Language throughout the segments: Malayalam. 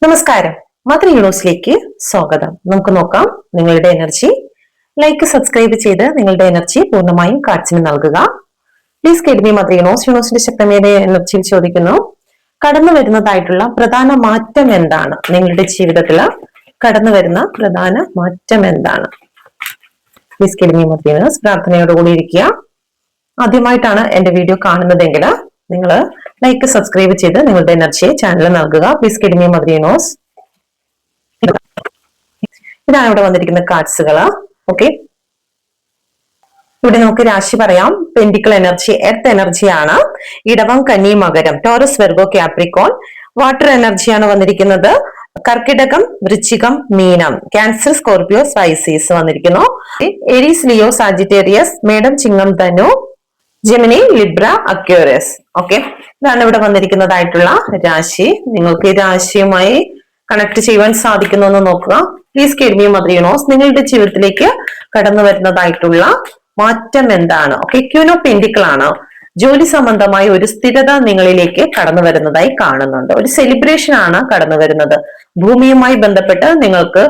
നമസ്കാരം. മദർ യൂണിവേഴ്സിലേക്ക് സ്വാഗതം. നമുക്ക് നോക്കാം നിങ്ങളുടെ എനർജി. ലൈക്ക് സബ്സ്ക്രൈബ് ചെയ്ത് നിങ്ങളുടെ എനർജി പൂർണ്ണമായും കാർഡ്സിന് നൽകുക. പ്ലീസ് കേട്ട് മീ മദർ യൂണിവേഴ്സിന്റെ ശക്തമേറിയ എനർജിയിൽ ചോദിക്കുന്നു, കടന്നു വരുന്നതായിട്ടുള്ള പ്രധാന മാറ്റം എന്താണ്? നിങ്ങളുടെ ജീവിതത്തിൽ കടന്നു വരുന്ന പ്രധാന മാറ്റം എന്താണ്? പ്ലീസ് കേട്ട് മീ മദർ യൂണിവേഴ്സ്. പ്രാർത്ഥനയോടുകൂടി ഇരിക്കുക. ആദ്യമായിട്ടാണ് എന്റെ വീഡിയോ കാണുന്നതെങ്കിൽ നിങ്ങൾ ലൈക്ക് സബ്സ്ക്രൈബ് ചെയ്ത് നിങ്ങളുടെ എനർജിയെ ചാനൽ നൽകുക. Please give me mother universe. ഇതാണ് ഇവിടെ വന്നിരിക്കുന്ന കാർഡ്സുകൾ. ഓക്കെ, ഇവിടെ നമുക്ക് രാശി പറയാം. പെന്റിക്കിൾ എനർജി എർത്ത് എനർജിയാണ്. ഇടവം, കന്നി, മകരം, ടോറസ്, വെർഗോ, ക്യാപ്രിക്കോൺ. വാട്ടർ എനർജിയാണ് വന്നിരിക്കുന്നത്. കർക്കിടകം, വൃശ്ചികം, മീനം, ക്യാൻസർ, സ്കോർപിയോ, സ്പൈസീസ് വന്നിരിക്കുന്നു. എരീസ്, ലിയോ, സാജിറ്റേറിയസ്, മേഡം, ചിങ്ങം, ധനു, ജെമിനി, ലിബ്ര, അക്വേറിയസ്. ഓക്കെ, ഇതാണ് ഇവിടെ വന്നിരിക്കുന്നതായിട്ടുള്ള രാശി. നിങ്ങൾക്ക് ഈ രാശിയുമായി കണക്ട് ചെയ്യുവാൻ സാധിക്കുന്നു എന്ന് നോക്കുക. Please give me mother universe. നിങ്ങളുടെ ജീവിതത്തിലേക്ക് കടന്നു വരുന്നതായിട്ടുള്ള മാറ്റം എന്താണ്? ഓക്കെ, ക്യൂൻ ഓഫ് പെന്റിക്കിൾ ആണ്. ജോലി സംബന്ധമായി ഒരു സ്ഥിരത നിങ്ങളിലേക്ക് കടന്നു വരുന്നതായി കാണുന്നുണ്ട്. ഒരു സെലിബ്രേഷൻ ആണ് കടന്നു വരുന്നത്. ഭൂമിയുമായി ബന്ധപ്പെട്ട് നിങ്ങൾക്ക്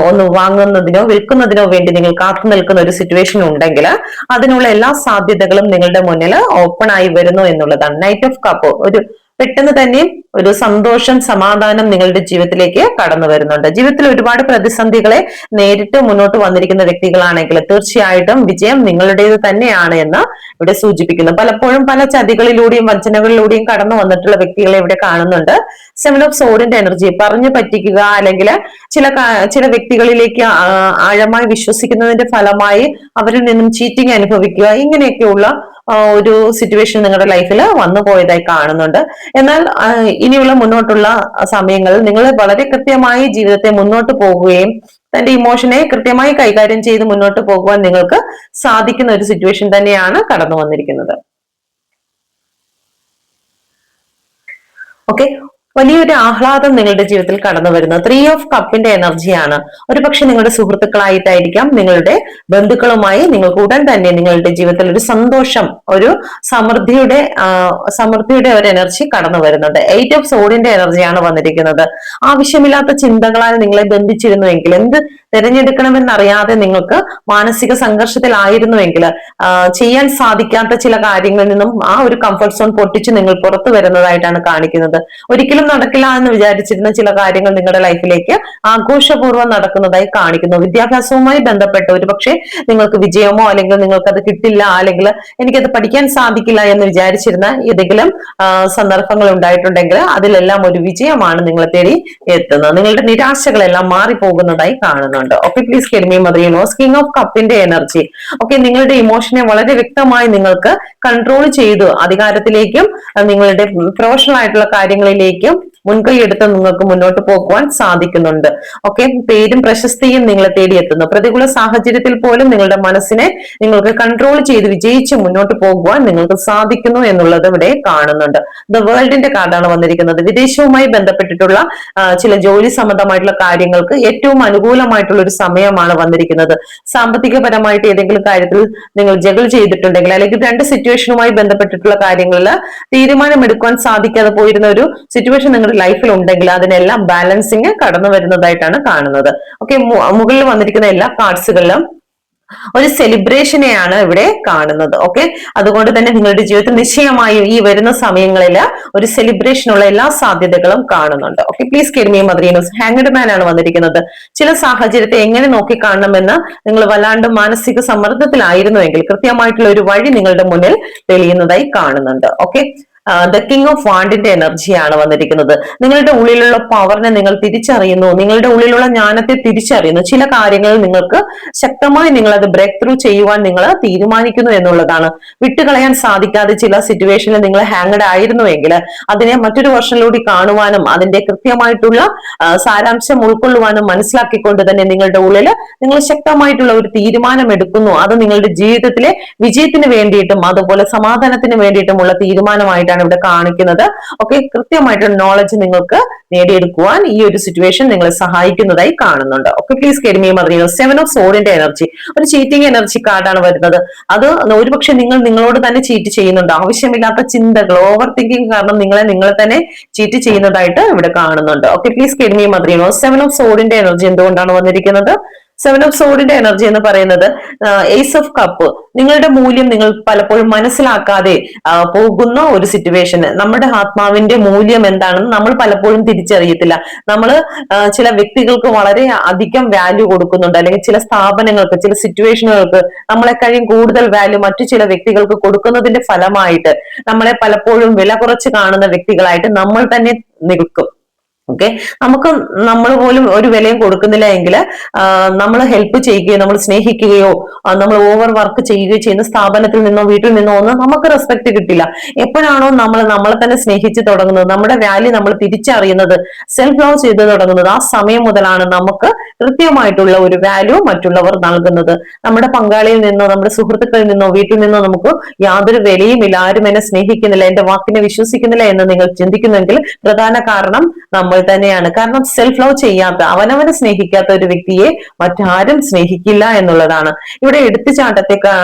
ഒന്ന് വാങ്ങുന്നതിനോ വിൽക്കുന്നതിനോ വേണ്ടി നിങ്ങൾ കാത്തു നിൽക്കുന്ന ഒരു സിറ്റുവേഷൻ ഉണ്ടെങ്കിൽ അതിനുള്ള എല്ലാ സാധ്യതകളും നിങ്ങളുടെ മുന്നിൽ ഓപ്പൺ ആയി വരുന്നു എന്നുള്ളതാണ്. നൈറ്റ് ഓഫ് കപ്പ്, ഒരു പെട്ടെന്ന് തന്നെ ഒരു സന്തോഷം, സമാധാനം നിങ്ങളുടെ ജീവിതത്തിലേക്ക് കടന്നു വരുന്നുണ്ട്. ജീവിതത്തിൽ ഒരുപാട് പ്രതിസന്ധികളെ നേരിട്ട് മുന്നോട്ട് വന്നിരിക്കുന്ന വ്യക്തികളാണെങ്കിൽ തീർച്ചയായിട്ടും വിജയം നിങ്ങളുടേത് തന്നെയാണ് എന്ന് ഇവിടെ സൂചിപ്പിക്കുന്നു. പലപ്പോഴും പല ചതികളിലൂടെയും വഞ്ചനകളിലൂടെയും കടന്നു വന്നിട്ടുള്ള വ്യക്തികളെ ഇവിടെ കാണുന്നുണ്ട്. സെവൻ ഓഫ് സോഡിന്റെ എനർജി, പറഞ്ഞു പറ്റിക്കുക അല്ലെങ്കിൽ ചില വ്യക്തികളിലേക്ക് ആഴമായി വിശ്വസിക്കുന്നതിന്റെ ഫലമായി അവരിൽ നിന്നും ചീറ്റിംഗ് അനുഭവിക്കുക, ഇങ്ങനെയൊക്കെയുള്ള ഒരു സിറ്റുവേഷൻ നിങ്ങളുടെ ലൈഫിൽ വന്നു പോയതായി കാണുന്നുണ്ട്. എന്നാൽ ഇനിയുള്ള മുന്നോട്ടുള്ള സമയങ്ങളിൽ നിങ്ങൾ വളരെ കൃത്യമായി ജീവിതത്തെ മുന്നോട്ട് പോകുകയും തന്റെ ഇമോഷനെ കൃത്യമായി കൈകാര്യം ചെയ്ത് മുന്നോട്ട് പോകുവാൻ നിങ്ങൾക്ക് സാധിക്കുന്ന ഒരു സിറ്റുവേഷൻ തന്നെയാണ് കടന്നു വന്നിരിക്കുന്നത്. ഓക്കെ, വലിയൊരു ആഹ്ലാദം നിങ്ങളുടെ ജീവിതത്തിൽ കടന്നു വരുന്നത് 3 ഓഫ് കപ്പിന്റെ എനർജിയാണ്. ഒരു പക്ഷെ നിങ്ങളുടെ സുഹൃത്തുക്കളായിട്ടായിരിക്കാം, നിങ്ങളുടെ ബന്ധുക്കളുമായി നിങ്ങൾക്ക് ഉടൻ തന്നെ നിങ്ങളുടെ ജീവിതത്തിൽ ഒരു സന്തോഷം, ഒരു സമൃദ്ധിയുടെ ഒരു എനർജി കടന്നു വരുന്നുണ്ട്. 8 ഓഫ് സോഡിന്റെ എനർജിയാണ് വന്നിരിക്കുന്നത്. ആവശ്യമില്ലാത്ത ചിന്തകളാൽ നിങ്ങളെ ബന്ധിച്ചിരുന്നുവെങ്കിൽ, എന്ത് തിരഞ്ഞെടുക്കണമെന്നറിയാതെ നിങ്ങൾക്ക് മാനസിക സംഘർഷത്തിലായിരുന്നുവെങ്കിൽ, ചെയ്യാൻ സാധിക്കാത്ത ചില കാര്യങ്ങളിൽ നിന്നും ആ ഒരു കംഫർട്ട് സോൺ പൊട്ടിച്ച് നിങ്ങൾ പുറത്തു വരുന്നതായിട്ടാണ് കാണിക്കുന്നത്. ഒരിക്കലും നടക്കില്ല എന്ന് വിചാരിച്ചിരുന്ന ചില കാര്യങ്ങൾ നിങ്ങളുടെ ലൈഫിലേക്ക് ആഘോഷപൂർവ്വം നടക്കുന്നതായി കാണിക്കുന്നു. വിദ്യാഭ്യാസവുമായി ബന്ധപ്പെട്ട് ഒരു പക്ഷേ നിങ്ങൾക്ക് വിജയമോ അല്ലെങ്കിൽ നിങ്ങൾക്ക് അത് കിട്ടില്ല, അല്ലെങ്കിൽ എനിക്കത് പഠിക്കാൻ സാധിക്കില്ല എന്ന് വിചാരിച്ചിരുന്ന ഏതെങ്കിലും സന്ദർഭങ്ങൾ ഉണ്ടായിട്ടുണ്ടെങ്കിൽ അതിലെല്ലാം ഒരു വിജയമാണ് നിങ്ങളെ തേടി എത്തുന്നത്. നിങ്ങളുടെ നിരാശകളെല്ലാം മാറിപ്പോകുന്നതായി കാണുന്നുണ്ട്. Okay, please give me mother universe. King of കപ്പിന്റെ എനർജി. ഓക്കെ, നിങ്ങളുടെ ഇമോഷനെ വളരെ വ്യക്തമായി നിങ്ങൾക്ക് കൺട്രോൾ ചെയ്തു അധികാരത്തിലേക്കും നിങ്ങളുടെ പ്രൊഫഷണൽ ആയിട്ടുള്ള കാര്യങ്ങളിലേക്കും മുൻകൈ എടുത്ത് നിങ്ങൾക്ക് മുന്നോട്ട് പോകുവാൻ സാധിക്കുന്നുണ്ട്. ഓക്കെ, പേരും പ്രശസ്തിയും നിങ്ങളെ തേടിയെത്തുന്നു. പ്രതികൂല സാഹചര്യത്തിൽ പോലും നിങ്ങളുടെ മനസ്സിനെ നിങ്ങൾക്ക് കൺട്രോൾ ചെയ്ത് വിജയിച്ച് മുന്നോട്ട് പോകുവാൻ നിങ്ങൾക്ക് സാധിക്കുന്നു എന്നുള്ളത് ഇവിടെ കാണുന്നുണ്ട്. ദ വേൾഡിന്റെ കാർഡാണ് വന്നിരിക്കുന്നത്. വിദേശവുമായി ബന്ധപ്പെട്ടിട്ടുള്ള ചില ജോലി സംബന്ധമായിട്ടുള്ള കാര്യങ്ങൾക്ക് ഏറ്റവും അനുകൂലമായിട്ടുള്ള ഒരു സമയമാണ് വന്നിരിക്കുന്നത്. സാമ്പത്തികപരമായിട്ട് ഏതെങ്കിലും കാര്യത്തിൽ നിങ്ങൾ ജഗിൾ ചെയ്തിട്ടുണ്ടെങ്കിൽ, അല്ലെങ്കിൽ രണ്ട് സിറ്റുവേഷനുമായി ബന്ധപ്പെട്ടിട്ടുള്ള കാര്യങ്ങളിൽ തീരുമാനമെടുക്കുവാൻ സാധിക്കാതെ പോയിരുന്ന ഒരു സിറ്റുവേഷൻ നിങ്ങളുടെ ലൈഫിൽ ഉണ്ടെങ്കിൽ അതിനെല്ലാം ബാലൻസിങ് കടന്നു വരുന്നതായിട്ടാണ് കാണുന്നത്. ഓക്കെ, മുകളിൽ വന്നിരിക്കുന്ന എല്ലാ കാർഡ്സുകളിലും ഒരു സെലിബ്രേഷനെയാണ് ഇവിടെ കാണുന്നത്. ഓക്കെ, അതുകൊണ്ട് തന്നെ നിങ്ങളുടെ ജീവിതത്തിൽ നിശ്ചയമായും ഈ വരുന്ന സമയങ്ങളിൽ ഒരു സെലിബ്രേഷനുള്ള എല്ലാ സാധ്യതകളും കാണുന്നുണ്ട്. Okay, please give me mother universe. Hanged man ആണ് വന്നിരിക്കുന്നത്. ചില സാഹചര്യത്തെ എങ്ങനെ നോക്കി കാണണമെന്ന് നിങ്ങൾ വല്ലാണ്ട് മാനസിക സമ്മർദ്ദത്തിലായിരുന്നുവെങ്കിൽ കൃത്യമായിട്ടുള്ള ഒരു വഴി നിങ്ങളുടെ മുന്നിൽ തെളിയുന്നതായി കാണുന്നുണ്ട്. ഓക്കെ, ദ കിങ് ഓഫ് വാണ്ടിന്റെ എനർജിയാണ് വന്നിരിക്കുന്നത്. നിങ്ങളുടെ ഉള്ളിലുള്ള പവറിനെ നിങ്ങൾ തിരിച്ചറിയുന്നു, നിങ്ങളുടെ ഉള്ളിലുള്ള ജ്ഞാനത്തെ തിരിച്ചറിയുന്നു. ചില കാര്യങ്ങളിൽ നിങ്ങൾക്ക് ശക്തമായി നിങ്ങൾ അത് ബ്രേക്ക് ത്രൂ ചെയ്യുവാൻ നിങ്ങൾ തീരുമാനിക്കുന്നു എന്നുള്ളതാണ്. വിട്ടുകളയാൻ സാധിക്കാതെ ചില സിറ്റുവേഷനിൽ നിങ്ങൾ ഹാങ്ഡ് ആയിരുന്നുവെങ്കിൽ അതിനെ മറ്റൊരു വർഷനിലൂടെ കാണുവാനും അതിന്റെ കൃത്യമായിട്ടുള്ള സാരാംശം ഉൾക്കൊള്ളുവാനും മനസ്സിലാക്കിക്കൊണ്ട് തന്നെ നിങ്ങളുടെ ഉള്ളിൽ നിങ്ങൾ ശക്തമായിട്ടുള്ള ഒരു തീരുമാനം എടുക്കുന്നു. അത് നിങ്ങളുടെ ജീവിതത്തിലെ വിജയത്തിന് വേണ്ടിയിട്ടും അതുപോലെ സമാധാനത്തിന് വേണ്ടിയിട്ടുമുള്ള തീരുമാനമായിട്ടാണ് ആയിട്ടാണ് ഇവിടെ കാണിക്കുന്നത്. ഓക്കെ, കൃത്യമായിട്ട് നോളജ് നിങ്ങൾക്ക് നേടിയെടുക്കുവാൻ ഈ ഒരു സിറ്റുവേഷൻ നിങ്ങളെ സഹായിക്കുന്നതായി കാണുന്നുണ്ട്. ഓക്കെ, പ്ലീസ് കെരിമി മദറിയോ. 7 ഓഫ് സോഡിന്റെ എനർജി, ഒരു ചീറ്റിംഗ് എനർജി കാർഡാണ് വരുന്നത്. അത് ഒരുപക്ഷെ നിങ്ങൾ നിങ്ങളോട് തന്നെ ചീറ്റ് ചെയ്യുന്നുണ്ട്. ആവശ്യമില്ലാത്ത ചിന്തകൾ, ഓവർ തിങ്കിങ് കാരണം നിങ്ങൾ തന്നെ ചീറ്റ് ചെയ്യുന്നതായിട്ട് ഇവിടെ കാണുന്നുണ്ട്. ഓക്കെ, പ്ലീസ് കെരിമി മദറിയോ. 7 ഓഫ് സോഡിന്റെ എനർജി എന്തുകൊണ്ടാണ് വന്നിരിക്കുന്നത്? 7 ഓഫ് സോഡിന്റെ എനർജി എന്ന് പറയുന്നത് ഏസ് ഓഫ് കപ്പ്. നിങ്ങളുടെ മൂല്യം നിങ്ങൾ പലപ്പോഴും മനസ്സിലാക്കാതെ പോകുന്ന ഒരു സിറ്റുവേഷൻ. നമ്മുടെ ആത്മാവിന്റെ മൂല്യം എന്താണെന്ന് നമ്മൾ പലപ്പോഴും തിരിച്ചറിയത്തില്ല. നമ്മൾ ചില വ്യക്തികൾക്ക് വളരെ അധികം വാല്യൂ കൊടുക്കുന്നുണ്ട്, അല്ലെങ്കിൽ ചില സ്ഥാപനങ്ങൾക്ക്, ചില സിറ്റുവേഷനുകൾക്ക് നമ്മളെ കഴിയും കൂടുതൽ വാല്യൂ മറ്റു ചില വ്യക്തികൾക്ക് കൊടുക്കുന്നതിന്റെ ഫലമായിട്ട് നമ്മളെ പലപ്പോഴും വില കുറച്ച് കാണുന്ന വ്യക്തികളായിട്ട് നമ്മൾ തന്നെ നിൽക്കും. ഓക്കെ, നമ്മൾ പോലും ഒരു വിലയും കൊടുക്കുന്നില്ല എങ്കിൽ നമ്മൾ ഹെൽപ്പ് ചെയ്യുകയോ നമ്മൾ സ്നേഹിക്കുകയോ നമ്മൾ ഓവർ വർക്ക് ചെയ്യുകയോ ചെയ്യുന്ന സ്ഥാപനത്തിൽ നിന്നോ വീട്ടിൽ നിന്നോ ഒന്നും നമുക്ക് റെസ്പെക്ട് കിട്ടില്ല. എപ്പോഴാണോ നമ്മളെ തന്നെ സ്നേഹിച്ച് തുടങ്ങുന്നത്, നമ്മുടെ വാല്യൂ നമ്മൾ തിരിച്ചറിയുന്നത്, സെൽഫ് ലവ് ചെയ്ത് തുടങ്ങുന്നത്, ആ സമയം മുതലാണ് നമുക്ക് കൃത്യമായിട്ടുള്ള ഒരു വാല്യൂ മറ്റുള്ളവർ നൽകുന്നത്. നമ്മുടെ പങ്കാളിയിൽ നിന്നോ നമ്മുടെ സുഹൃത്തുക്കളിൽ നിന്നോ വീട്ടിൽ നിന്നോ നമുക്ക് യാതൊരു വിലയുമില്ല. ആരും എന്നെ സ്നേഹിക്കുന്നില്ല, എന്റെ വാക്കിനെ വിശ്വസിക്കുന്നില്ല എന്ന് നിങ്ങൾ ചിന്തിക്കുന്നെങ്കിൽ പ്രധാന കാരണം നമ്മൾ തന്നെയാണ്. കാരണം സെൽഫ് ലവ് ചെയ്യാത്ത, അവനവനെ സ്നേഹിക്കാത്ത ഒരു വ്യക്തിയെ മറ്റാരും സ്നേഹിക്കില്ല എന്നുള്ളതാണ്. ഇവിടെ എടുത്തുചാട്ടത്തെ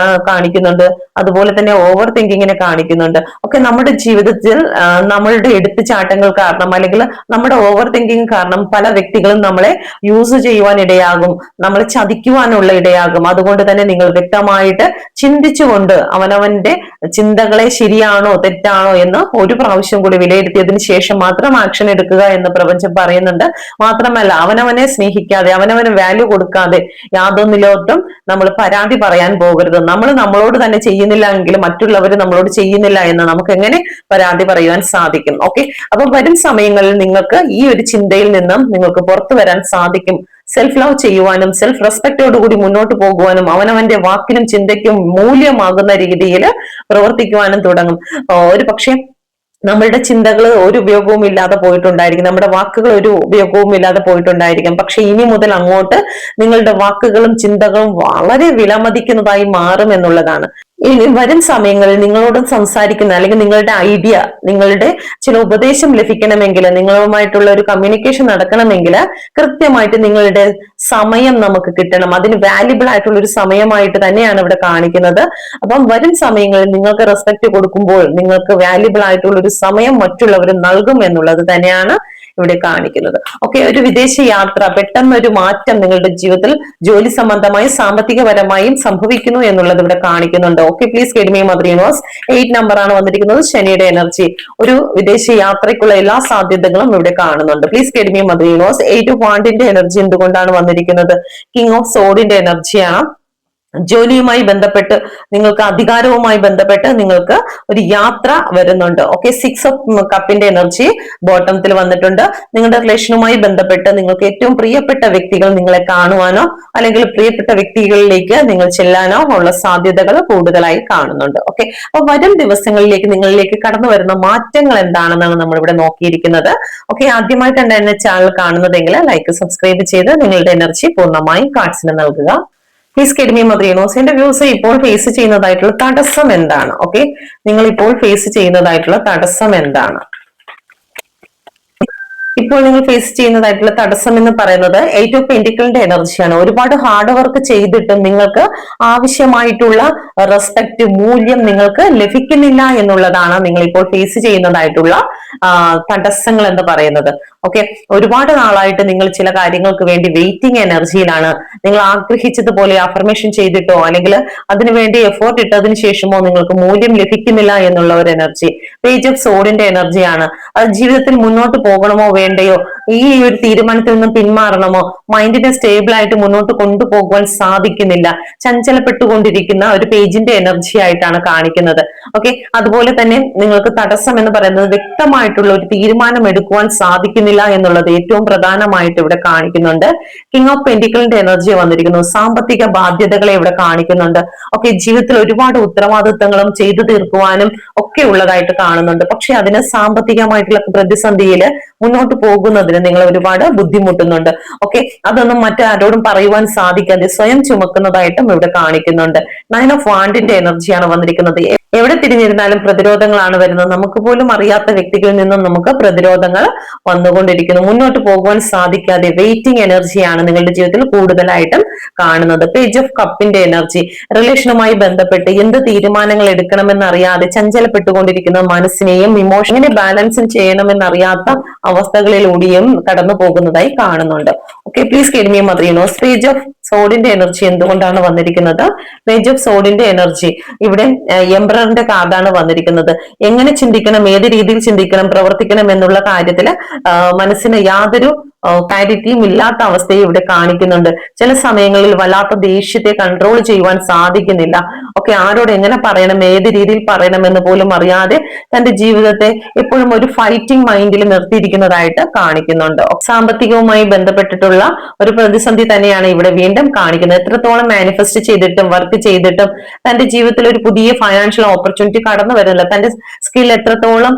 കാണിക്കുന്നുണ്ട്, അതുപോലെ തന്നെ ഓവർ തിങ്കിങ്ങിനെ കാണിക്കുന്നുണ്ട്. ഒക്കെ നമ്മുടെ ജീവിതത്തിൽ നമ്മളുടെ എടുത്തുചാട്ടങ്ങൾ കാരണം അല്ലെങ്കിൽ നമ്മുടെ ഓവർ തിങ്കിങ് കാരണം പല വ്യക്തികളും നമ്മളെ യൂസ് ചെയ്യുവാൻ ഇടയാകും, നമ്മളെ ചതിക്കുവാനുള്ള ഇടയാകും. അതുകൊണ്ട് തന്നെ നിങ്ങൾ വ്യക്തമായിട്ട് ചിന്തിച്ചുകൊണ്ട് അവനവന്റെ ചിന്തകളെ ശരിയാണോ തെറ്റാണോ എന്ന് ഒരു പ്രാവശ്യം കൂടി വിലയിരുത്തിയതിനു ശേഷം മാത്രം ആക്ഷൻ എടുക്കുക എന്ന് പ്രപഞ്ചം പറയുന്നുണ്ട്. മാത്രമല്ല, അവനവനെ സ്നേഹിക്കാതെ, അവനവന് വാല്യൂ കൊടുക്കാതെ യാതൊന്നിലോട്ടും നമ്മൾ പരാതി പറയാൻ പോകരുത്. നമ്മളോട് തന്നെ ചെയ്യുന്നില്ല എങ്കിൽ മറ്റുള്ളവർ നമ്മളോട് ചെയ്യുന്നില്ല എന്ന് നമുക്ക് എങ്ങനെ പരാതി പറയുവാൻ സാധിക്കും? ഓക്കെ, അപ്പൊ വരും സമയങ്ങളിൽ നിങ്ങൾക്ക് ഈ ഒരു ചിന്തയിൽ നിന്നും നിങ്ങൾക്ക് പുറത്തു വരാൻ സാധിക്കും. സെൽഫ് ലവ് ചെയ്യുവാനും സെൽഫ് റെസ്പെക്റ്റോടുകൂടി മുന്നോട്ട് പോകുവാനും അവനവന്റെ വാക്കിനും ചിന്തയ്ക്കും മൂല്യമാകുന്ന രീതിയിൽ പ്രവർത്തിക്കുവാനും തുടങ്ങും. ഒരു പക്ഷേ നമ്മളുടെ ചിന്തകൾ ഒരു ഉപയോഗവും ഇല്ലാതെ പോയിട്ടുണ്ടായിരിക്കും, നമ്മുടെ വാക്കുകൾ ഒരു ഉപയോഗവും ഇല്ലാതെ പോയിട്ടുണ്ടായിരിക്കും. പക്ഷെ ഇനി മുതൽ അങ്ങോട്ട് നിങ്ങളുടെ വാക്കുകളും ചിന്തകളും വളരെ വിലമതിക്കുന്നതായി മാറും എന്നുള്ളതാണ്. ഇനി വരും സമയങ്ങളിൽ നിങ്ങളോടും സംസാരിക്കുന്ന അല്ലെങ്കിൽ നിങ്ങളുടെ ഐഡിയ, നിങ്ങളുടെ ചില ഉപദേശം ലഭിക്കണമെങ്കിൽ, നിങ്ങളുമായിട്ടുള്ള ഒരു കമ്മ്യൂണിക്കേഷൻ നടക്കണമെങ്കിൽ കൃത്യമായിട്ട് നിങ്ങളുടെ സമയം നമുക്ക് കിട്ടണം. അതിന് വാല്യുബിൾ ആയിട്ടുള്ള ഒരു സമയമായിട്ട് തന്നെയാണ് ഇവിടെ കാണിക്കുന്നത്. അപ്പം വരും സമയങ്ങളിൽ നിങ്ങൾക്ക് റെസ്പെക്ട് കൊടുക്കുമ്പോൾ നിങ്ങൾക്ക് വാല്യുബിൾ ആയിട്ടുള്ള ഒരു സമയം മറ്റുള്ളവർ നൽകും എന്നുള്ളത് തന്നെയാണ് ഇവിടെ കാണിക്കുന്നത്. ഓക്കെ, ഒരു വിദേശ യാത്ര, പെട്ടെന്നൊരു മാറ്റം നിങ്ങളുടെ ജീവിതത്തിൽ ജോലി സംബന്ധമായും സാമ്പത്തികപരമായും സംഭവിക്കുന്നു എന്നുള്ളത് ഇവിടെ കാണിക്കുന്നുണ്ട്. Okay, please get me mother universe. 8 നമ്പറാണ് വന്നിരിക്കുന്നത്, ശനിയുടെ എനർജി. ഒരു വിദേശ യാത്രയ്ക്കുള്ള എല്ലാ സാധ്യതകളും ഇവിടെ കാണുന്നുണ്ട്. Please get me mother universe. 8 of വാണ്ടിന്റെ എനർജി എന്തുകൊണ്ടാണ് വന്നിരിക്കുന്നത്? കിങ് ഓഫ് സോഡിന്റെ എനർജിയാണ്. ജോലിയുമായി ബന്ധപ്പെട്ട്, നിങ്ങൾക്ക് അധികാരവുമായി ബന്ധപ്പെട്ട് നിങ്ങൾക്ക് ഒരു യാത്ര വരുന്നുണ്ട്. ഓക്കെ, 6 ഓഫ് കപ്പിന്റെ എനർജി ബോട്ടത്തിൽ വന്നിട്ടുണ്ട്. നിങ്ങളുടെ റിലേഷനുമായി ബന്ധപ്പെട്ട് നിങ്ങൾക്ക് ഏറ്റവും പ്രിയപ്പെട്ട വ്യക്തികൾ നിങ്ങളെ കാണുവാനോ അല്ലെങ്കിൽ പ്രിയപ്പെട്ട വ്യക്തികളിലേക്ക് നിങ്ങൾ ചെല്ലാനോ ഉള്ള സാധ്യതകൾ കൂടുതലായി കാണുന്നുണ്ട്. ഓക്കെ, അപ്പൊ വരും ദിവസങ്ങളിലേക്ക് നിങ്ങളിലേക്ക് കടന്നു വരുന്ന മാറ്റങ്ങൾ എന്താണെന്നാണ് നമ്മൾ ഇവിടെ നോക്കിയിരിക്കുന്നത്. ഓക്കെ, ആദ്യമായിട്ടാണ് എന്നെ ചാനൽ കാണുന്നതെങ്കിൽ ലൈക്ക്, സബ്സ്ക്രൈബ് ചെയ്ത് നിങ്ങളുടെ എനർജി പൂർണ്ണമായും കാർഡ്സിന് നൽകുക. പ്ലീസ് കെഡ്മി മദറിയനോസ്. എന്റെ വ്യൂസ് ഇപ്പോൾ ഫേസ് ചെയ്യുന്നതായിട്ടുള്ള തടസ്സം എന്താണ്? ഓക്കെ, നിങ്ങൾ ഇപ്പോൾ ഫേസ് ചെയ്യുന്നതായിട്ടുള്ള തടസ്സം എന്താണ്? ഇപ്പോൾ നിങ്ങൾ ഫേസ് ചെയ്യുന്നതായിട്ടുള്ള തടസ്സം എന്ന് പറയുന്നത് 8 ഓഫ് പെന്റിക്കിളിന്റെ എനർജിയാണ്. ഒരുപാട് ഹാർഡ് വർക്ക് ചെയ്തിട്ടും നിങ്ങൾക്ക് ആവശ്യമായിട്ടുള്ള റെസ്പെക്ട്, മൂല്യം നിങ്ങൾക്ക് ലഭിക്കുന്നില്ല എന്നുള്ളതാണ് നിങ്ങൾ ഇപ്പോൾ ഫേസ് ചെയ്യുന്നതായിട്ടുള്ള തടസ്സങ്ങൾ എന്ന് പറയുന്നത്. ഓക്കെ, ഒരുപാട് നാളായിട്ട് നിങ്ങൾ ചില കാര്യങ്ങൾക്ക് വേണ്ടി വെയിറ്റിംഗ് എനർജിയിലാണ്. നിങ്ങൾ ആഗ്രഹിച്ചതുപോലെ അഫർമേഷൻ ചെയ്തിട്ടോ അല്ലെങ്കിൽ അതിനുവേണ്ടി എഫേർട്ട് ഇട്ടതിന് ശേഷമോ നിങ്ങൾക്ക് മൂല്യം ലഭിക്കുന്നില്ല എന്നുള്ള ഒരു എനർജി. പേജ് ഓഫ് സോഡിന്റെ എനർജിയാണ്. അത് ജീവിതത്തിൽ മുന്നോട്ട് പോകണമോ വേണ്ടയോ, ഈ ഒരു തീരുമാനത്തിൽ നിന്നും പിന്മാറണമോ, മൈൻഡിനെ സ്റ്റേബിൾ ആയിട്ട് മുന്നോട്ട് കൊണ്ടുപോകുവാൻ സാധിക്കുന്നില്ല, ചഞ്ചലപ്പെട്ടുകൊണ്ടിരിക്കുന്ന ഒരു പേജിന്റെ എനർജി ആയിട്ടാണ് കാണിക്കുന്നത്. ഓക്കെ, അതുപോലെ തന്നെ നിങ്ങൾക്ക് തടസ്സം എന്ന് പറയുന്നത് വ്യക്തമായിട്ടുള്ള ഒരു തീരുമാനം എടുക്കുവാൻ സാധിക്കുന്നില്ല എന്നുള്ളത് ഏറ്റവും പ്രധാനമായിട്ട് ഇവിടെ കാണിക്കുന്നുണ്ട്. കിങ് ഓഫ് പെന്റിക്കിളിന്റെ എനർജി വന്നിരിക്കുന്നു. സാമ്പത്തിക ബാധ്യതകളെ ഇവിടെ കാണിക്കുന്നുണ്ട്. ഓക്കെ, ജീവിതത്തിൽ ഒരുപാട് ഉത്തരവാദിത്തങ്ങളും ചെയ്തു തീർക്കുവാനും ഒക്കെ ഉള്ളതായിട്ട് കാണുന്നുണ്ട്. പക്ഷെ അതിന് സാമ്പത്തികമായിട്ടുള്ള പ്രതിസന്ധിയിൽ മുന്നോട്ട് പോകുന്നതിന് നിങ്ങൾ ഒരുപാട് ബുദ്ധിമുട്ടുന്നുണ്ട്. ഓക്കെ, അതൊന്നും മറ്റാരോടും പറയുവാൻ സാധിക്കാതെ സ്വയം ചുമക്കുന്നതായിട്ടും ഇവിടെ കാണിക്കുന്നുണ്ട്. 9 ഓഫ് വാണ്ടിന്റെ എനർജിയാണ് വന്നിരിക്കുന്നത്. എവിടെ തിരിഞ്ഞിരുന്നാലും പ്രതിരോധങ്ങളാണ് വരുന്നത്. നമുക്ക് പോലും അറിയാത്ത വ്യക്തികളിൽ നിന്നും നമുക്ക് പ്രതിരോധങ്ങൾ വന്നുകൊണ്ടിരിക്കുന്നു. മുന്നോട്ട് പോകുവാൻ സാധിക്കാതെ വെയിറ്റിംഗ് എനർജിയാണ് നിങ്ങളുടെ ജീവിതത്തിൽ കൂടുതലായിട്ടും കാണുന്നത്. പേജ് ഓഫ് കപ്പിന്റെ എനർജി, റിലേഷനുമായി ബന്ധപ്പെട്ട് എന്ത് തീരുമാനങ്ങൾ എടുക്കണമെന്ന് അറിയാതെ ചഞ്ചലപ്പെട്ടുകൊണ്ടിരിക്കുന്ന മനസ്സിനെയും ഇമോഷനെ ബാലൻസ് ചെയ്യണമെന്നറിയാത്ത അവസ്ഥകളിലൂടെയും കടന്നു പോകുന്നതായി കാണുന്നുണ്ട്. Okay, please give me mother universe. Page of സോഡിന്റെ എനർജി എന്തുകൊണ്ടാണ് വന്നിരിക്കുന്നത്? പേജ് ഓഫ് സോഡിന്റെ എനർജി ഇവിടെ എംപററിന്റെ കാർഡാണ് വന്നിരിക്കുന്നത്. എങ്ങനെ ചിന്തിക്കണം, ഏത് രീതിയിൽ ചിന്തിക്കണം, പ്രവർത്തിക്കണം എന്നുള്ള കാര്യത്തില് മനസ്സിന് യാതൊരു ക്ലാരിറ്റിയും ഇല്ലാത്ത അവസ്ഥയെ ഇവിടെ കാണിക്കുന്നുണ്ട്. ചില സമയങ്ങളിൽ വല്ലാത്ത ദേഷ്യത്തെ കൺട്രോൾ ചെയ്യുവാൻ സാധിക്കുന്നില്ല. ഓക്കെ, ആരോട് എങ്ങനെ പറയണം, ഏത് രീതിയിൽ പറയണം എന്ന് പോലും അറിയാതെ തന്റെ ജീവിതത്തെ എപ്പോഴും ഒരു ഫൈറ്റിംഗ് മൈൻഡിൽ നിർത്തിയിരിക്കുന്നതായിട്ട് കാണിക്കുന്നുണ്ട്. സാമ്പത്തികവുമായി ബന്ധപ്പെട്ടിട്ടുള്ള ഒരു പ്രതിസന്ധി തന്നെയാണ് ഇവിടെ വീണ്ടും കാണിക്കുന്നത്. എത്രത്തോളം മാനിഫെസ്റ്റ് ചെയ്തിട്ടും വർക്ക് ചെയ്തിട്ടും തന്റെ ജീവിതത്തിൽ ഒരു പുതിയ ഫൈനാൻഷ്യൽ ഓപ്പർച്യൂണിറ്റി കടന്നു വരുന്നില്ല. തന്റെ സ്കിൽ എത്രത്തോളം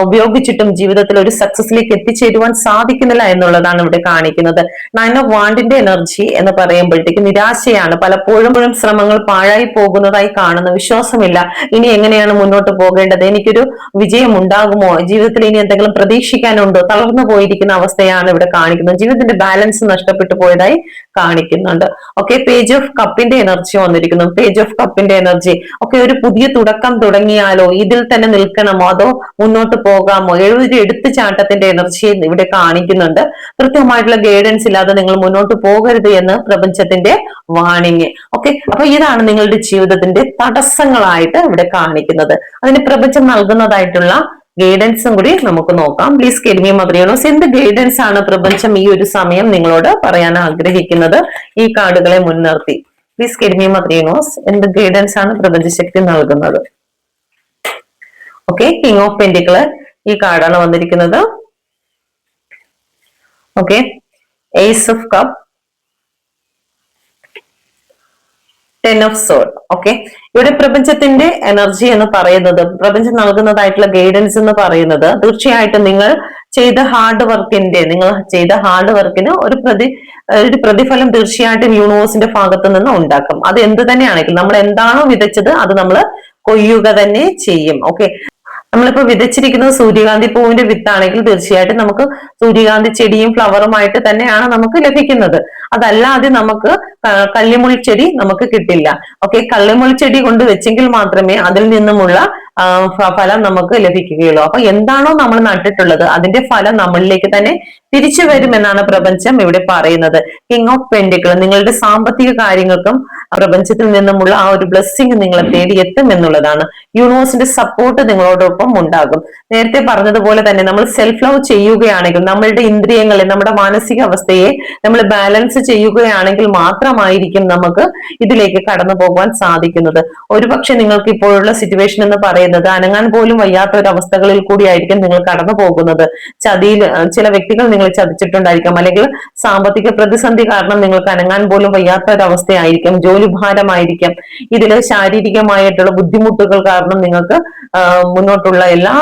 ഉപയോഗിച്ചിട്ടും ജീവിതത്തിൽ ഒരു സക്സസിലേക്ക് എത്തിച്ചേരുവാൻ സാധിക്കുന്നില്ല എന്നുള്ളതാണ് ഇവിടെ കാണിക്കുന്നത്. 9 ഓഫ് വാണ്ടിന്റെ എനർജി എന്ന് പറയുമ്പോഴത്തേക്ക് നിരാശയാണ്. പലപ്പോഴും ശ്രമങ്ങൾ പാഴായി പോകുന്നതായി കാണുന്നു. വിശ്വാസമില്ല. ഇനി എങ്ങനെയാണ് മുന്നോട്ട് പോകേണ്ടത്, എനിക്കൊരു വിജയം ഉണ്ടാകുമോ, ജീവിതത്തിൽ ഇനി എന്തെങ്കിലും പ്രതീക്ഷിക്കാനുണ്ടോ, തളർന്നു പോയിരിക്കുന്ന അവസ്ഥയാണ് ഇവിടെ കാണിക്കുന്നത്. ജീവിതത്തിന്റെ ബാലൻസ് നഷ്ടപ്പെട്ടു പോയതായി കാണിക്കുന്നുണ്ട്. ഓക്കെ, പേജ് ഓഫ് കപ്പിന്റെ എനർജി വന്നിരിക്കുന്നു. പേജ് ഓഫ് കപ്പിന്റെ എനർജി ഒക്കെ ഒരു പുതിയ തുടക്കം തുടങ്ങിയാലോ, ഇതിൽ തന്നെ നിൽക്കണമോ, അതോ മുന്നോട്ട് പോകാമോ, ഒരു എടുത്തുചാട്ടത്തിന്റെ എനർജി ഇവിടെ കാണിക്കുന്നുണ്ട്. കൃത്യമായിട്ടുള്ള ഗൈഡൻസ് ഇല്ലാതെ നിങ്ങൾ മുന്നോട്ട് പോകരുത് എന്ന് പ്രപഞ്ചത്തിന്റെ വാണിംഗ്. ഓക്കെ, അപ്പൊ ഇതാണ് നിങ്ങളുടെ ജീവിതത്തിന്റെ തടസ്സങ്ങളായിട്ട് ഇവിടെ കാണിക്കുന്നത്. അതിന് പ്രപഞ്ചം നൽകുന്നതായിട്ടുള്ള ഗൈഡൻസും കൂടി നമുക്ക് നോക്കാം. Please give me mother universe. എന്ത് ഗൈഡൻസ് ആണ് പ്രപഞ്ചം ഈ ഒരു സമയം നിങ്ങളോട് പറയാൻ ആഗ്രഹിക്കുന്നത് ഈ കാർഡുകളെ മുൻനിർത്തി? Please give me mother universe. എന്ത് ഗൈഡൻസ് ആണ് പ്രപഞ്ചശക്തി നൽകുന്നത്? ഓക്കെ, കിങ് ഓഫ് പെന്റിക്കിൾ ഈ കാർഡാണ് വന്നിരിക്കുന്നത്. Okay, ace of cup, 10 of sword. Okay, ഇവിടെ പ്രപഞ്ചത്തിന്റെ എനർജി എന്ന് പറയുന്നത്, പ്രപഞ്ചം നൽകുന്നതായിട്ടുള്ള ഗൈഡൻസ് എന്ന് പറയുന്നത്, തീർച്ചയായിട്ടും നിങ്ങൾ ചെയ്ത ഹാർഡ് വർക്കിന് ഒരു പ്രതിഫലം തീർച്ചയായിട്ടും യൂണിവേഴ്സിന്റെ ഭാഗത്ത് നിന്ന് ഉണ്ടാക്കും. അത് എന്ത് തന്നെയാണെങ്കിലും നമ്മൾ എന്താണോ വിതച്ചത് അത് നമ്മൾ കൊയ്യുക തന്നെ ചെയ്യും. ഓക്കെ, നമ്മളിപ്പോ വിതച്ചിരിക്കുന്നത് സൂര്യകാന്തി പൂവിന്റെ വിത്താണെങ്കിൽ തീർച്ചയായിട്ടും നമുക്ക് സൂര്യകാന്തി ചെടിയും ഫ്ലവറുമായിട്ട് തന്നെയാണ് നമുക്ക് ലഭിക്കുന്നത്. അതല്ലാതെ നമുക്ക് കള്ളിമുൾ ചെടി നമുക്ക് കിട്ടില്ല. ഓക്കെ, കള്ളിമുൾ ചെടി കൊണ്ട് വെച്ചെങ്കിൽ മാത്രമേ അതിൽ നിന്നുമുള്ള ഫലം നമുക്ക് ലഭിക്കുകയുള്ളൂ. അപ്പൊ എന്താണോ നമ്മൾ നട്ടിട്ടുള്ളത് അതിന്റെ ഫലം നമ്മളിലേക്ക് തന്നെ തിരിച്ചു വരുമെന്നാണ് പ്രപഞ്ചം ഇവിടെ പറയുന്നത്. കിങ് ഓഫ് പെന്റിക്കിൾ, നിങ്ങളുടെ സാമ്പത്തിക കാര്യങ്ങൾക്കും പ്രപഞ്ചത്തിൽ നിന്നുമുള്ള ആ ഒരു ബ്ലെസ്സിങ് നിങ്ങളെ തേടി എത്തും എന്നുള്ളതാണ്. യൂണിവേഴ്സിന്റെ സപ്പോർട്ട് നിങ്ങളോടൊപ്പം ഉണ്ടാകും. നേരത്തെ പറഞ്ഞതുപോലെ തന്നെ നമ്മൾ സെൽഫ് ലവ് ചെയ്യുകയാണെങ്കിൽ, നമ്മളുടെ ഇന്ദ്രിയങ്ങളെ, നമ്മുടെ മാനസിക അവസ്ഥയെ നമ്മൾ ബാലൻസ് ചെയ്യുകയാണെങ്കിൽ മാത്രമായിരിക്കും നമുക്ക് ഇതിലേക്ക് കടന്നു പോകാൻ സാധിക്കുന്നത്. ഒരുപക്ഷെ നിങ്ങൾക്ക് ഇപ്പോഴുള്ള സിറ്റുവേഷൻ എന്ന് പറയുന്നത് അനങ്ങാൻ പോലും വയ്യാത്ത ഒരു അവസ്ഥകളിൽ കൂടിയായിരിക്കും നിങ്ങൾ കടന്നു പോകുന്നത്. ചതിയിൽ ചില വ്യക്തികൾ നിങ്ങൾ ചതിച്ചിട്ടുണ്ടായിരിക്കാം, അല്ലെങ്കിൽ സാമ്പത്തിക പ്രതിസന്ധി കാരണം നിങ്ങൾക്ക് അനങ്ങാൻ പോലും വയ്യാത്ത ഒരു അവസ്ഥയായിരിക്കും, ജോലിഭാരമായിരിക്കാം. ഇതില് ശാരീരികമായിട്ടുള്ള ബുദ്ധിമുട്ടുകൾ കാരണം നിങ്ങൾക്ക് മുന്നോട്ടുള്ള എല്ലാ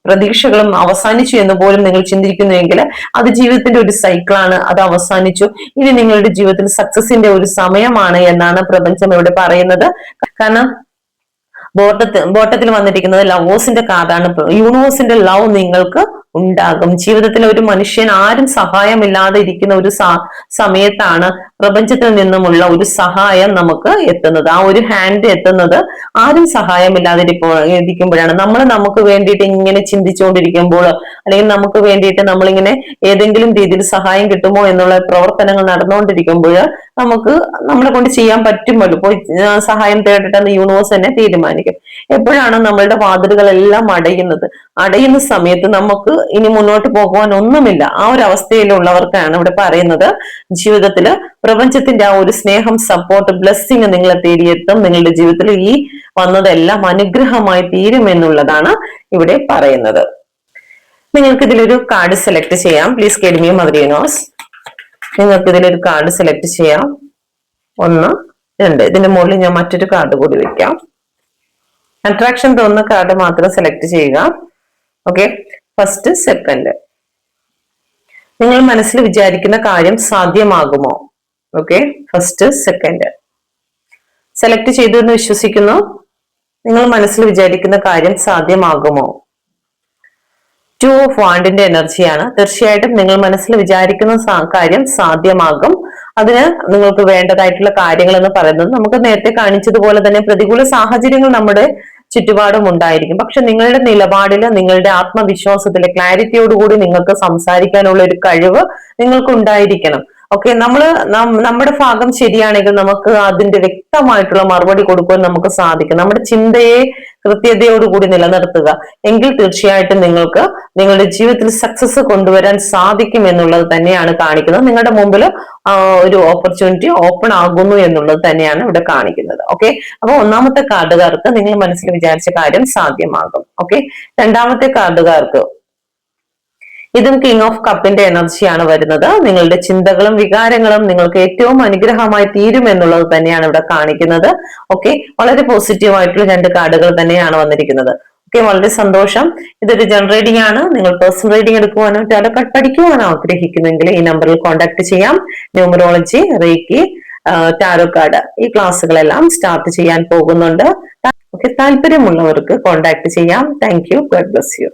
പ്രതീക്ഷകളും അവസാനിച്ചു എന്ന് പോലും നിങ്ങൾ ചിന്തിക്കുന്നുവെങ്കിൽ അത് ജീവിതത്തിന്റെ ഒരു സൈക്കിളാണ്. അത് അവസാനിച്ചു. ഇനി നിങ്ങളുടെ ജീവിതത്തിൽ സക്സസിന്റെ ഒരു സമയമാണ് എന്നാണ് പ്രപഞ്ചം ഇവിടെ പറയുന്നത്. കാരണം ബോട്ടത്തിൽ വന്നിരിക്കുന്നത് ലവേഴ്സിന്റെ കാർഡാണ്. യൂണിവേഴ്സിന്റെ ലവ് നിങ്ങൾക്ക് ഉണ്ടാകും. ജീവിതത്തിൽ ഒരു മനുഷ്യൻ ആരും സഹായമില്ലാതെ ഇരിക്കുന്ന ഒരു സമയത്താണ് പ്രപഞ്ചത്തിൽ നിന്നുമുള്ള ഒരു സഹായം നമുക്ക് എത്തുന്നത്. ആ ഒരു ഹാൻഡ് എത്തുന്നത് ആരും സഹായമില്ലാതെ ഇരിക്കുമ്പോഴാണ്. നമ്മൾ നമുക്ക് വേണ്ടിയിട്ട് ഇങ്ങനെ ചിന്തിച്ചുകൊണ്ടിരിക്കുമ്പോൾ, അല്ലെങ്കിൽ നമുക്ക് വേണ്ടിയിട്ട് നമ്മളിങ്ങനെ ഏതെങ്കിലും രീതിയിൽ സഹായം കിട്ടുമോ എന്നുള്ള പ്രവർത്തനങ്ങൾ നടന്നുകൊണ്ടിരിക്കുമ്പോൾ നമുക്ക് നമ്മളെ കൊണ്ട് ചെയ്യാൻ പറ്റുമല്ലോ, പോയി സഹായം തേടിട്ടെന്ന് യൂണിവേഴ്സ് തന്നെ തീരുമാനിക്കും. എപ്പോഴാണ് നമ്മളുടെ വാതിലുകളെല്ലാം അടയുന്ന സമയത്ത് നമുക്ക് ഇനി മുന്നോട്ട് പോകുവാൻ ഒന്നുമില്ല, ആ ഒരു അവസ്ഥയിലുള്ളവർക്കാണ് ഇവിടെ പറയുന്നത് ജീവിതത്തില് പ്രപഞ്ചത്തിന്റെ ആ ഒരു സ്നേഹം, സപ്പോർട്ട്, ബ്ലെസ്സിങ് നിങ്ങളെ തേടിയെത്തും. നിങ്ങളുടെ ജീവിതത്തിൽ ഈ വന്നതെല്ലാം അനുഗ്രഹമായി തീരും എന്നുള്ളതാണ് ഇവിടെ പറയുന്നത്. നിങ്ങൾക്ക് ഇതിലൊരു കാർഡ് സെലക്ട് ചെയ്യാം. Please give me mother universe. നിങ്ങൾക്ക് ഇതിലൊരു കാർഡ് സെലക്ട് ചെയ്യാം. 1, 2. ഇതിന്റെ മുകളിൽ ഞാൻ മറ്റൊരു കാർഡ് കൂടി വെക്കാം. അട്രാക്ഷൻ തോന്നുന്ന കാർഡ് മാത്രം സെലക്ട് ചെയ്യുക. Okay, first second. നിങ്ങൾ മനസ്സിൽ വിചാരിക്കുന്ന കാര്യം സാധ്യമാകുമോ? Okay, first second. സെലക്ട് ചെയ്തു എന്ന് വിശ്വസിക്കുന്നു. നിങ്ങൾ മനസ്സിൽ വിചാരിക്കുന്ന കാര്യം സാധ്യമാകുമോ? ടു ഓഫ് വാണ്ടിന്റെ എനർജിയാണ്. തീർച്ചയായിട്ടും നിങ്ങൾ മനസ്സിൽ വിചാരിക്കുന്ന കാര്യം സാധ്യമാകും. അതിന് നിങ്ങൾക്ക് വേണ്ടതായിട്ടുള്ള കാര്യങ്ങൾ എന്ന് പറയുന്നത് നമുക്ക് നേരത്തെ കാണിച്ചതുപോലെ തന്നെ പ്രതികൂല സാഹചര്യങ്ങൾ നമ്മുടെ ചുറ്റുപാടും ഉണ്ടായിരിക്കും. പക്ഷെ നിങ്ങളുടെ നിലപാടില്, നിങ്ങളുടെ ആത്മവിശ്വാസത്തില്, ക്ലാരിറ്റിയോടുകൂടി നിങ്ങൾക്ക് സംസാരിക്കാനുള്ള ഒരു കഴിവ് നിങ്ങൾക്ക് ഉണ്ടായിരിക്കണം. ഓക്കെ, നമ്മുടെ ഭാഗം ശരിയാണെങ്കിൽ നമുക്ക് അതിന്റെ വ്യക്തമായിട്ടുള്ള മറുപടി കൊടുക്കുവാൻ നമുക്ക് സാധിക്കും. നമ്മുടെ ചിന്തയെ കൃത്യതയോടുകൂടി നിലനിർത്തുക എങ്കിൽ തീർച്ചയായിട്ടും നിങ്ങൾക്ക് നിങ്ങളുടെ ജീവിതത്തിൽ സക്സസ് കൊണ്ടുവരാൻ സാധിക്കും എന്നുള്ളത് തന്നെയാണ് കാണിക്കുന്നത്. നിങ്ങളുടെ മുമ്പിൽ ഒരു ഓപ്പർച്യൂണിറ്റി ഓപ്പൺ ആകുന്നു എന്നുള്ളത് തന്നെയാണ് ഇവിടെ കാണിക്കുന്നത്. ഓക്കെ, അപ്പൊ ഒന്നാമത്തെ കാർഡുകാർക്ക് നിങ്ങൾ മനസ്സിൽ വിചാരിച്ച കാര്യം സാധ്യമാകും. ഓക്കെ, രണ്ടാമത്തെ കാർഡുകാർക്ക് ഇതും കിങ് ഓഫ് കപ്പിന്റെ എനർജിയാണ് വരുന്നത്. നിങ്ങളുടെ ചിന്തകളും വികാരങ്ങളും നിങ്ങൾക്ക് ഏറ്റവും അനുഗ്രഹമായി തീരും എന്നുള്ളത് തന്നെയാണ് ഇവിടെ കാണിക്കുന്നത്. ഓക്കെ, വളരെ പോസിറ്റീവ് ആയിട്ടുള്ള രണ്ട് കാർഡുകൾ തന്നെയാണ് വന്നിരിക്കുന്നത്. ഓക്കെ, വളരെ സന്തോഷം. ഇതൊരു ജനറൽ റീഡിംഗ് ആണ്. നിങ്ങൾ പേഴ്സണൽ റീഡിംഗ് എടുക്കുവാനോ ടാരോ കാർഡ് പഠിക്കുവാനോ ആഗ്രഹിക്കുന്നെങ്കിൽ ഈ നമ്പറിൽ കോൺടാക്ട് ചെയ്യാം. ന്യൂമറോളജി, റേക്കി, ടാരോ കാർഡ് ഈ ക്ലാസ്സുകളെല്ലാം സ്റ്റാർട്ട് ചെയ്യാൻ പോകുന്നുണ്ട്. ഓക്കെ, താല്പര്യമുള്ളവർക്ക് കോൺടാക്ട് ചെയ്യാം. Thank you. God bless you.